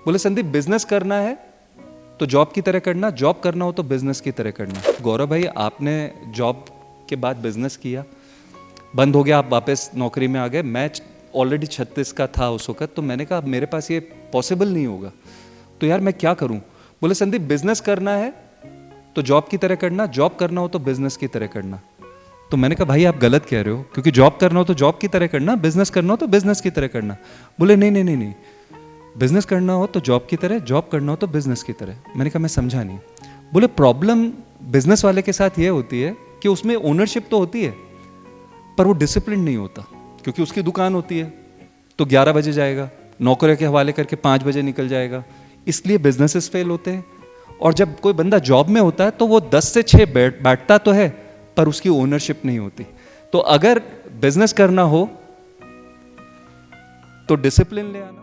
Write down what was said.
बोले संदीप बिजनेस करना है तो जॉब की तरह करना, जॉब करना हो तो बिजनेस की तरह करना। गौरव भाई आपने जॉब के बाद बिजनेस किया, बंद हो गया, आप वापस नौकरी में आ गए। मैं ऑलरेडी 36 का था उस वक्त, तो मैंने कहा मेरे पास ये पॉसिबल नहीं होगा, तो यार मैं क्या करूं। बोले संदीप बिजनेस करना है तो जॉब की तरह करना, जॉब करना हो तो बिजनेस की तरह करना। तो मैंने कहा भाई आप गलत कह रहे हो, क्योंकि जॉब करना हो तो जॉब की तरह करना, बिजनेस करना हो तो बिजनेस की तरह करना। बोले नहीं नहीं नहीं नहीं, बिजनेस करना हो तो जॉब की तरह, जॉब करना हो तो बिजनेस की तरह। मैंने कहा मैं समझा नहीं। बोले प्रॉब्लम बिजनेस वाले के साथ ये होती है कि उसमें ओनरशिप तो होती है पर वो डिसिप्लिन नहीं होता, क्योंकि उसकी दुकान होती है तो 11 बजे जाएगा, नौकरियों के हवाले करके 5 बजे निकल जाएगा, इसलिए बिजनेसेस फेल होते हैं। और जब कोई बंदा जॉब में होता है तो वो 10 से 6 बैठता तो है पर उसकी ओनरशिप नहीं होती। तो अगर बिजनेस करना हो तो डिसिप्लिन ले आना।